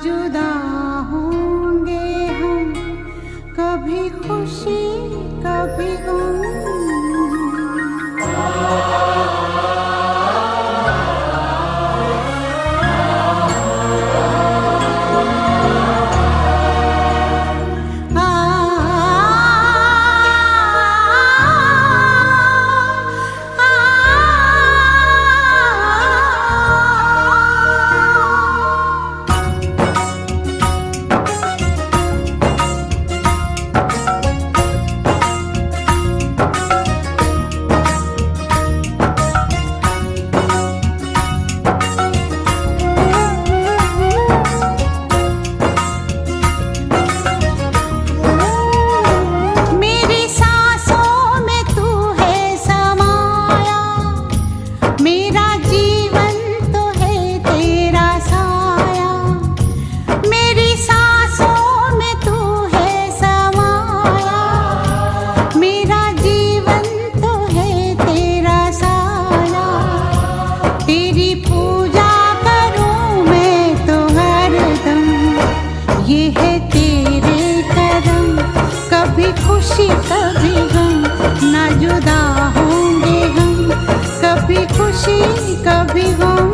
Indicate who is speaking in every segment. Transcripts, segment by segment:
Speaker 1: जुदा ये है तेरे करम, कभी खुशी कभी गम, ना जुदा होंगे हम, कभी खुशी कभी गम।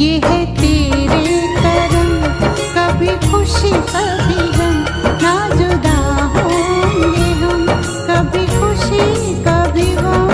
Speaker 1: ये है तेरे करम, कभी खुशी कभी गम, ना जुदा होंगे हम, कभी खुशी कभी गम।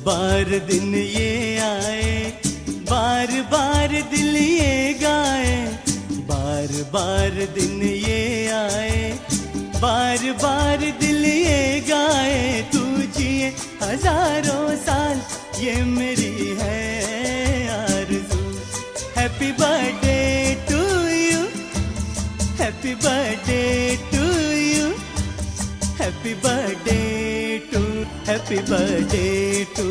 Speaker 2: बार दिन ये आए, बार बार दिल ये गाए, बार बार दिन ये आए, बार बार दिल ये गाए। तू जिए हजारों साल, ये मेरी है आरज़ू। Happy birthday to you, happy birthday to you, happy birthday to, happy birthday to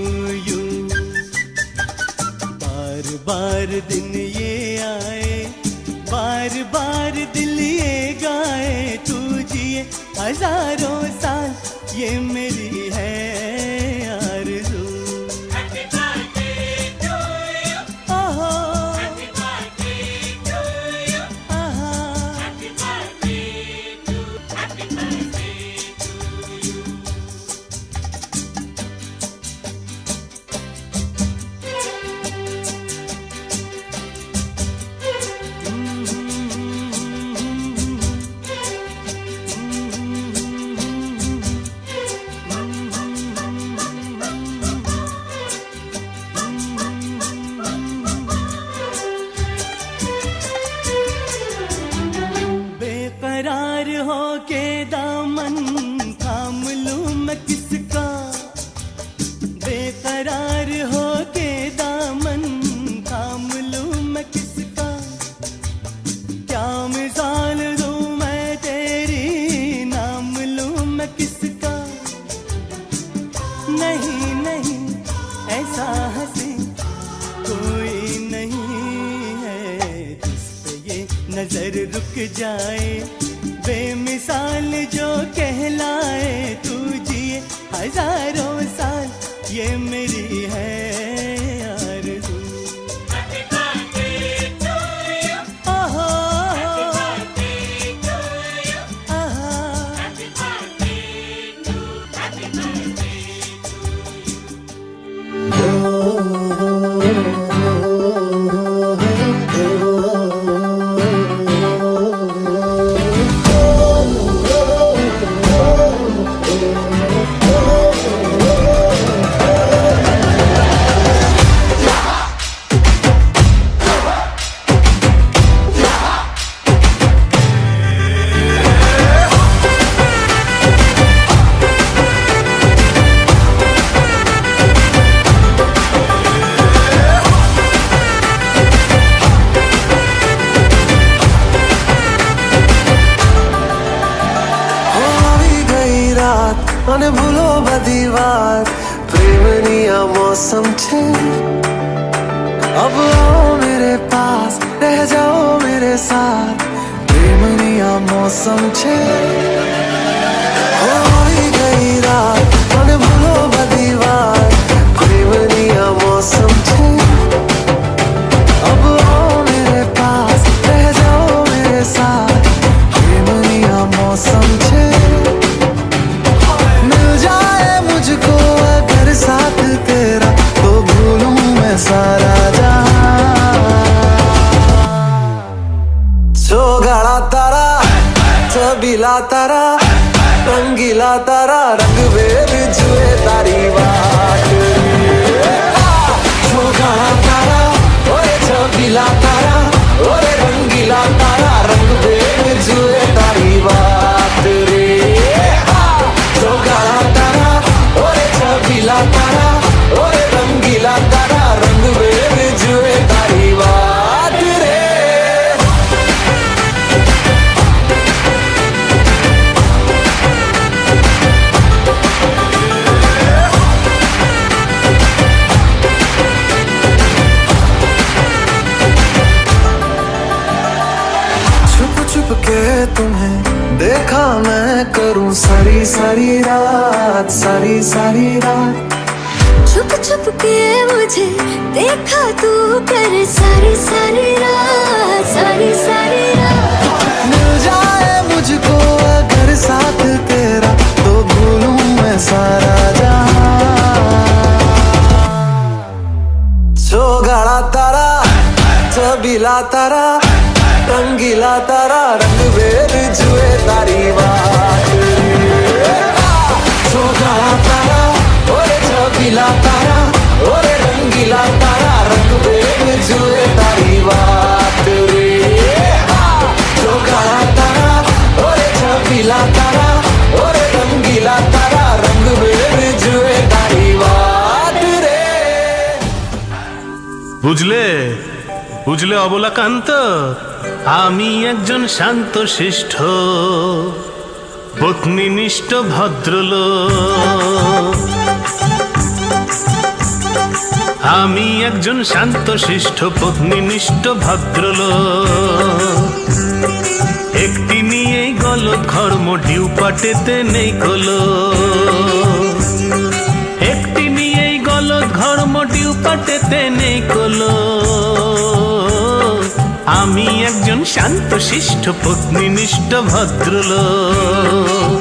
Speaker 2: you. बार बार दिन ये आए, बार बार दिल ये गाए। तू जिए हजारों साल, ये मेरी है आरज़ू।
Speaker 3: Happy birthday to you. Happy birthday to you. Happy birthday to, happy birthday to you.
Speaker 2: बेकरार हो के दाम जाए, बेमिसाल जो कहलाए, तू जिए हजारों साल, ये मेरी है आरज़ू।
Speaker 3: Happy birthday to you.
Speaker 2: आहा,
Speaker 3: Happy birthday to you.
Speaker 2: आहा,
Speaker 3: Happy birthday to. Happy birthday to you.
Speaker 4: અને ભૂલો બધી વાત પ્રેમની આ મૌસમ છે अब आओ मेरे पास रह जाओ मेरे साथ प्रेमनी आ मौसम छे होई गई रात અને ભૂલો બધી વાત પ્રેમની આ मौसम छे अब आओ मेरे पास रह जाओ मेरे साथ प्रेमनी आ मौसम छे मिल जाए मुझको अगर साथ तेरा तो भूलूं मैं सारा जहां सोगाड़ा तारा छबीला तारा रंगीला तारा रंग वेद जुए तारी बात सोगाड़ा तारा ओरे छबीला तारा ओरे रंगीला तारा रंग वेद जुए तारी बात रे सोगाड़ा तारा ओरे छबीला तारा ओरे रंगीला तारा रंग वेद जुए तारी बात रे छुप छुप के तुम्हें देखा मैं करूं सारी सारी रात सारी सारी रात
Speaker 5: छुप छुप के मुझे देखा तू कर सारी सारी रात सारी सारी रात
Speaker 4: मिल जाए मुझको अगर साथ तेरा तो भूलूं मैं सारा जहां सोगाड़ा तारा छबीला तारा रंगीला तारा रंग वेद जुए तारी बात सोगाड़ा तारा ओरे छबीला तारा ओरे रंगीला तारा रंग वेद जुए तारी बात रे सोगाड़ा तारा ओरे छबीला तारा ओरे रंगीला तारा रंग वेद जुए तारी बात रे
Speaker 6: বুঝলে বুঝলে অবলাকান্ত, আমি একজন শান্ত শিষ্ট পত্নীনিষ্ঠ ভদ্রলোক। আমি একজন শান্ত শিষ্ট পত্নীনিষ্ঠ ভদ্রলোক। একটি নিয়েই গলদ ঘর্ম ডিউ পাটেতে নেই কলো, একটি নিয়েই গলদ ঘর্ম ডিউ পাটেতে নেই কলো। আমি একজন শান্ত শিষ্ট পত্নীনিষ্ঠ ভদ্রলোক।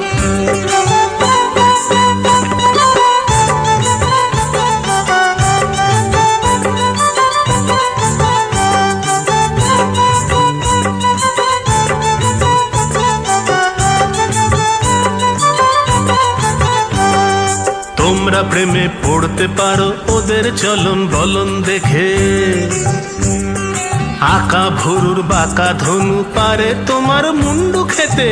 Speaker 6: তোমরা প্রেমে পড়তে পারো ওদের চলন বলন দেখে, আঁকা ভুরুর বাঁকা ধনু পারে তোমার মুন্ডু খেতে।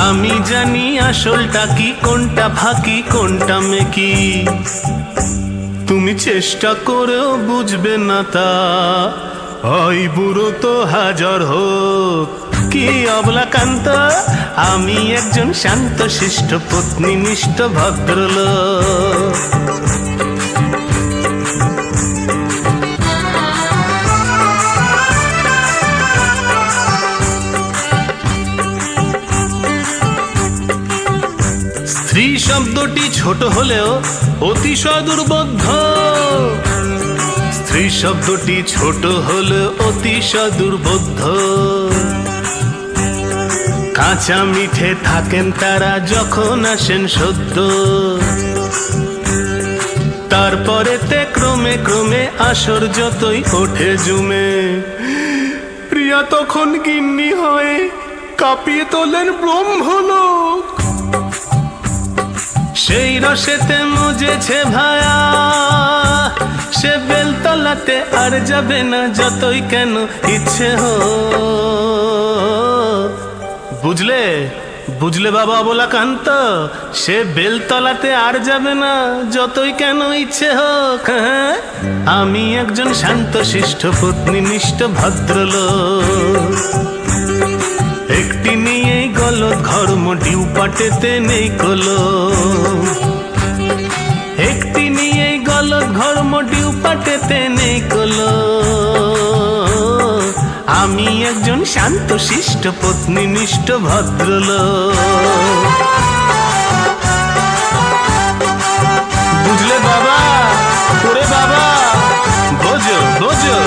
Speaker 6: আমি জানি আসলটা কি, কোনটা ফাঁকি কোনটা মেকি, তুমি চেষ্টা করেও বুঝবে না তা। ওই বুড়ো তো হাজার হোক কি অবলাকান্ত, আমি একজন শান্ত শিষ্ট পত্নীনিষ্ঠ ভদ্রলোক। স্ত্রী শব্দটি ছোট হলেও অতিশয় দুর্বোধ্য। স্ত্রী শব্দটি ছোট হলেও অতিশয় দুর্বোধ্য। কাঁচা মিঠে থাকেন তারা যখন আসেন সদ্য, তারপরেতে ক্রমে ক্রমে আসর যতই ওঠে জুমে, প্রিয়া তখন গিন্নি হয়ে কাঁপিয়ে তোলেন ব্রহ্মলোক। সেই রসেতে মজেছে ভায়া, সে বেলতলাতে আর যাবে না যতই কেন ইচ্ছে হোক। বুঝলে বুঝলে বাবা অবলাকান্ত, সে বেলতলাতে আর যাবে না যতই কেন ইচ্ছে হোক। হ্যাঁ, আমি একজন শান্ত শিষ্ট পত্নীনিষ্ঠ ভদ্রলোক। একটি নিয়েই গলদ ঘর্ম ডিউপাটেতে নেই কলো, একটি নিয়েই গলদ ঘর্ম ডিউপাটেতে নেই কলো। আমি একজন শান্ত শিষ্ট পত্নীনিষ্ঠ ভদ্রলোক। বুঝলে বাবা, ওরে বাবা, বোঝো বোঝো।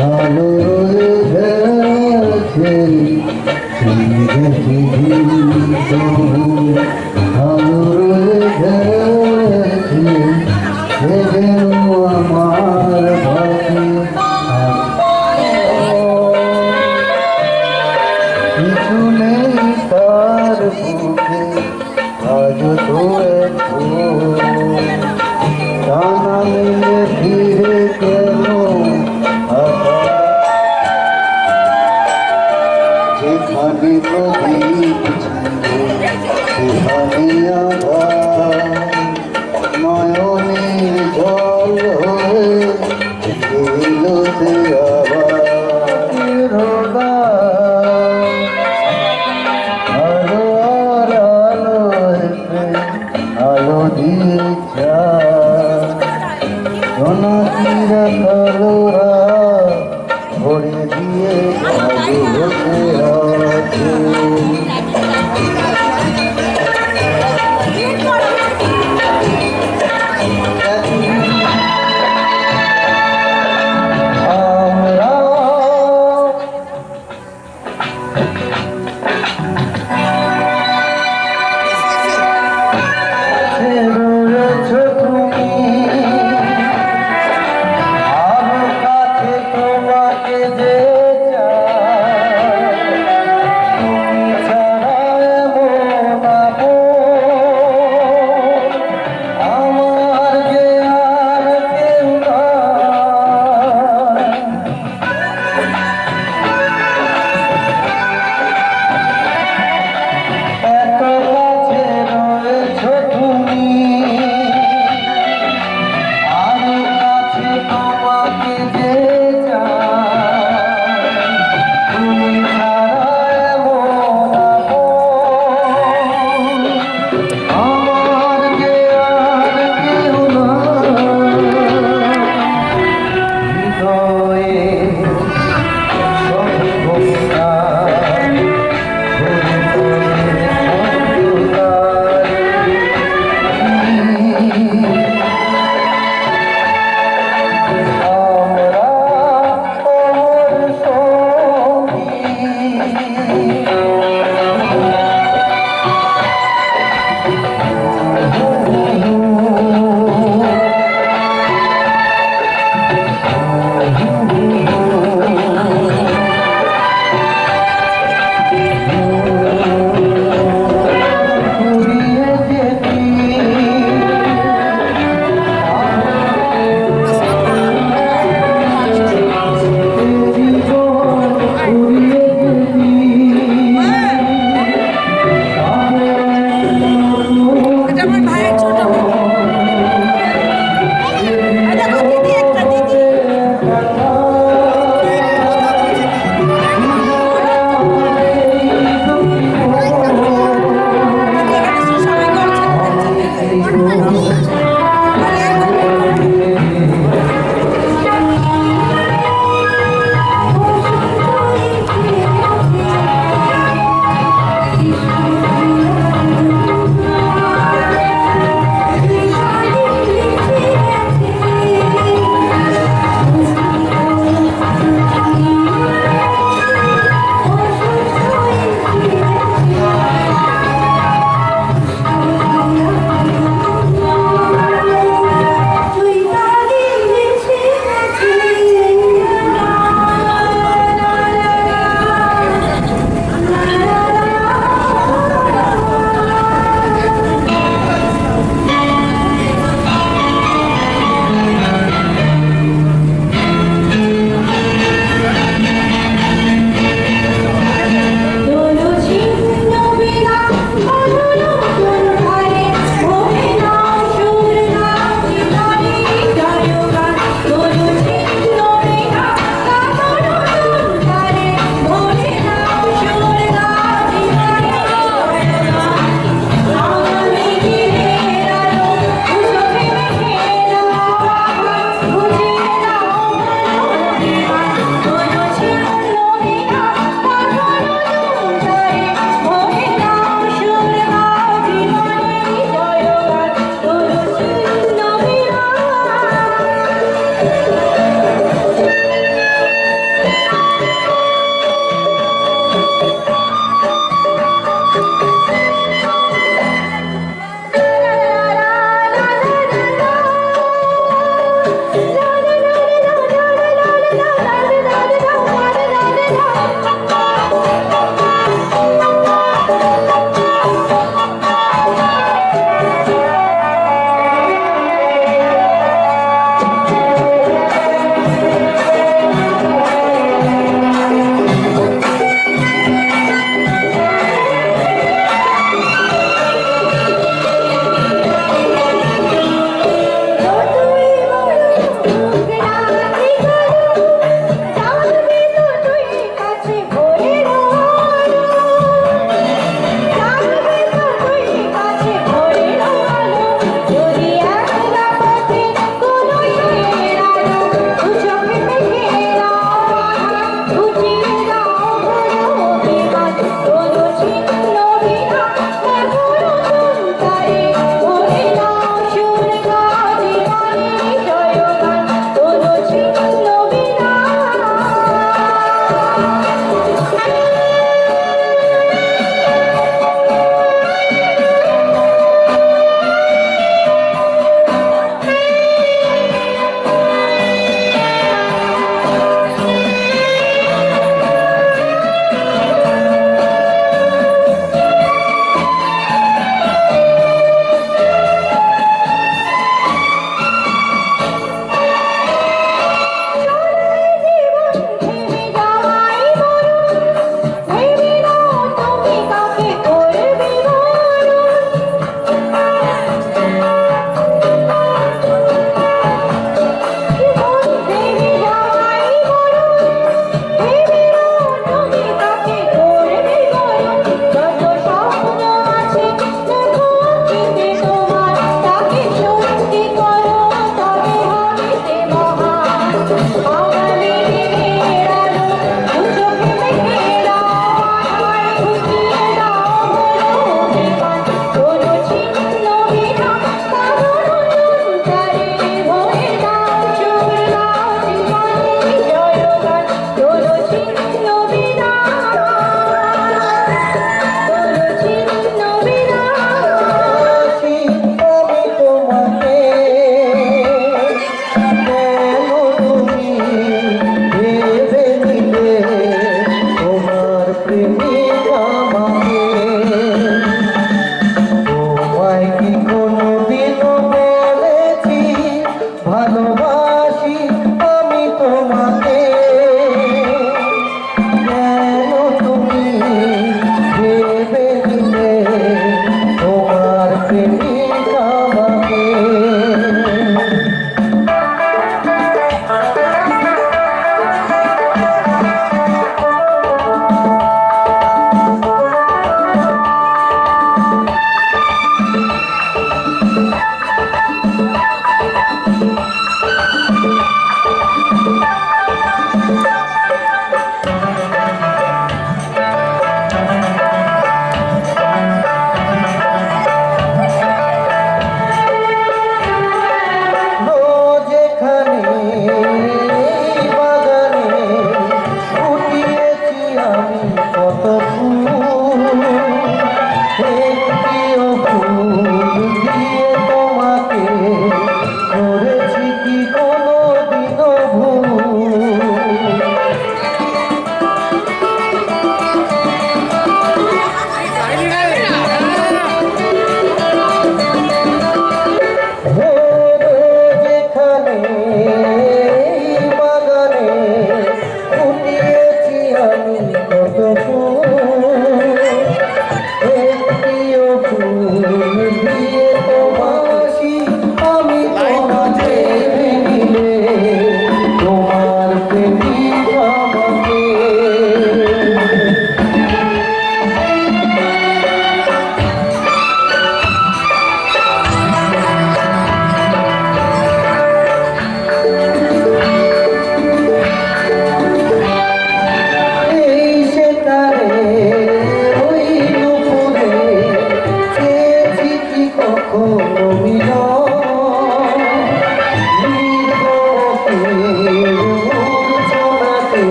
Speaker 7: ভালো রয়েছে আমার ভাবি কিছু নেই তার বুকে আজ তো জানা মিলে ফিরে কেন যেখানে প্রদীপ সেখানে আধার নয়নে জল হয়ে এলো সে আবার আলো আর আলো এসে আলো দিয়ে জোনাকিরা কালোরা ভরে দিয়ে আলো বসে আছে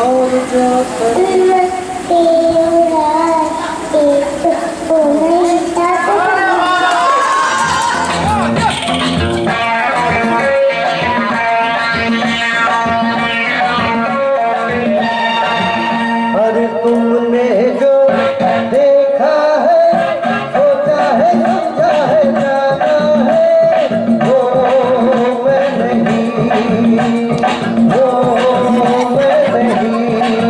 Speaker 7: और क्या करें अरे तुमने जो देखा है सोचा है समझा है जाना है वो मैं नहीं वो मैं नहीं लोगों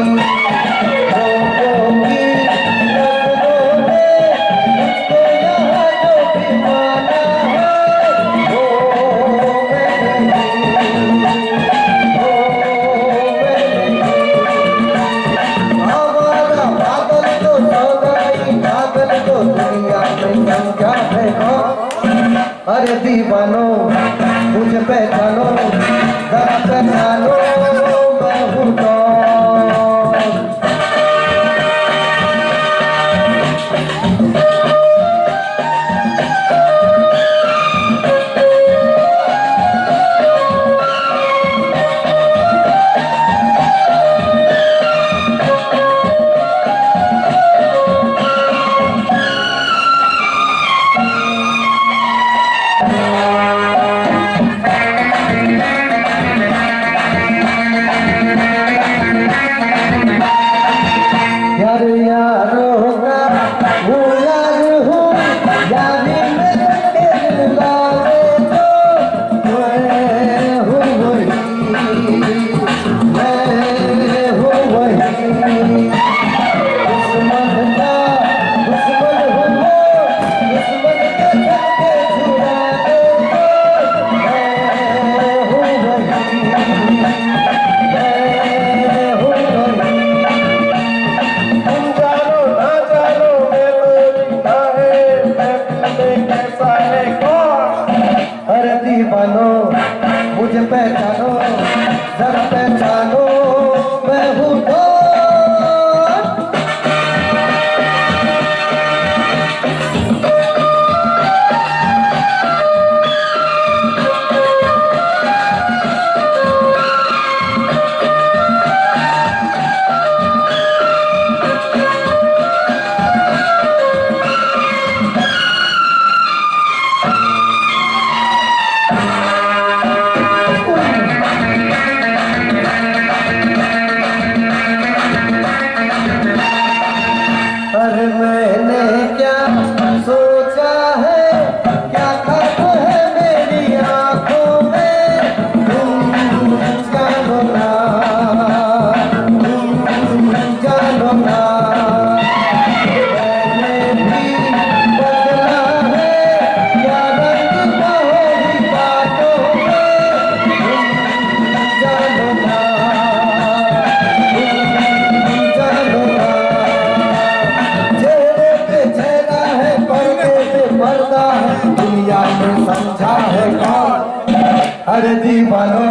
Speaker 7: की नजरों ने मुझको यहाँ जो भी माना है वो मैं नहीं वो मैं नहीं हमारा पागल तो सौदाई पागल तो दुनिया में समझा है कौन अरे दीवानो मुझे पहचानो जरा पहचानो मैं हूँ कौन यार यारों का वो यार हूँ यारी में दिल लागे तो मैं हूँ वही दुश्मन का दुश्मन हूँ दुश्मन के झटके छुड़ा दे तो मैं हूँ वही तुम जानो ना जानो मैं तो जीता है कैसा है कौन अरे दीवानो मुझे पहचानो जरा पहचानो मैं हूँ कौन अरे मैंने क्या सोचा है क्या खत है मेरी आंखों में तुम जानो ना तुम जानो ना मैंने भी बदला है क्या रंग कहोगी बातों में तुम जानो ना तुम जानो ना चेहरे पे चेहरा है पर्दे पे पर्दा है दुनिया में समझा है कौन अरे दीवानो